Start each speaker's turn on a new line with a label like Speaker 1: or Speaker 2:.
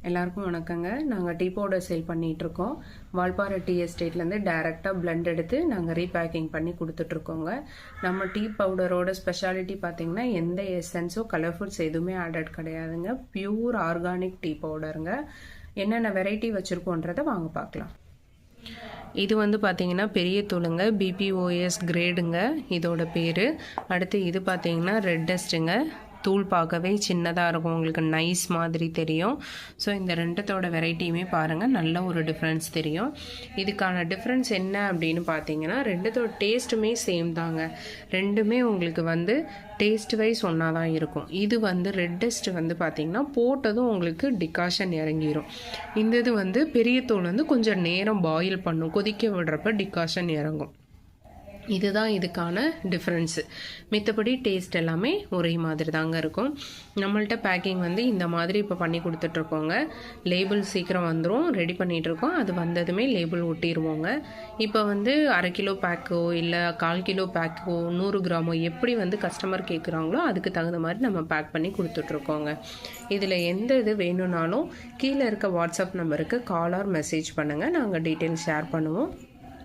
Speaker 1: எல்லாருக்கும் வணக்கங்க. நாங்கள் டீ பவுடர் சேல் பண்ணிகிட்ருக்கோம். வால்பாறை டீ எஸ்டேட்லேருந்து டைரெக்டாக பிளெண்ட் எடுத்து நாங்கள் ரீபேக்கிங் பண்ணி கொடுத்துட்ருக்கோங்க. நம்ம டீ பவுடரோட ஸ்பெஷாலிட்டி பார்த்திங்கன்னா எந்த எசன்ஸோ கலர்ஃபுல்ஸ் எதுவுமே ஆடட் கிடையாதுங்க. பியூர் ஆர்கானிக் டீ பவுடருங்க. என்னென்ன வெரைட்டி வச்சுருக்கோன்றதை வாங்க பார்க்கலாம். இது வந்து பார்த்திங்கன்னா பெரிய தூளுங்க, BPOS கிரேடுங்க இதோட பேர். அடுத்து இது பார்த்திங்கன்னா ரெட் டஸ்ட்டுங்க. தூள் பார்க்கவே சின்னதாக இருக்கும், உங்களுக்கு நைஸ் மாதிரி தெரியும். ஸோ இந்த ரெண்டத்தோட வெரைட்டியுமே பாருங்கள், நல்ல ஒரு டிஃப்ரென்ஸ் தெரியும். இதுக்கான டிஃப்ரென்ஸ் என்ன அப்படின்னு பார்த்தீங்கன்னா, ரெண்டுத்தோட டேஸ்ட்டுமே சேம் தாங்க. ரெண்டுமே உங்களுக்கு வந்து டேஸ்ட் வைஸ் ஒன்றா தான் இருக்கும். இது வந்து ரெட் டஸ்ட் வந்து பார்த்திங்கன்னா போட்டதும் உங்களுக்கு டிகாஷன் இறங்கிடும். இந்த இது வந்து பெரிய தூள் வந்து கொஞ்சம் நேரம் பாயில் பண்ணும், கொதிக்க விடுறப்ப டிகாஷன் இறங்கும். இதுதான் இதுக்கான டிஃப்ரென்ஸு. மித்தபடி டேஸ்ட் எல்லாமே ஒரே மாதிரி தாங்க இருக்கும். நம்மள்ட்ட பேக்கிங் வந்து இந்த மாதிரி இப்போ பண்ணி கொடுத்துட்ருக்கோங்க. லேபிள் சீக்கிரம் வந்துடும், ரெடி பண்ணிகிட்ருக்கோம். அது வந்ததுமே லேபிள் ஒட்டிடுவோங்க. இப்போ வந்து 1/2 கிலோ பேக்கோ இல்லை 1/4 கிலோ பேக்கோ 100 கிராமோ எப்படி வந்து கஸ்டமர் கேட்குறாங்களோ அதுக்கு தகுந்த மாதிரி நம்ம பேக் பண்ணி கொடுத்துட்ருக்கோங்க. இதில் எந்த இது வேணும்னாலும் கீழே இருக்க வாட்ஸ்அப் நம்பருக்கு கால் ஆர் மெசேஜ் பண்ணுங்கள், நாங்கள் டீட்டெயில்ஸ் ஷேர் பண்ணுவோம்.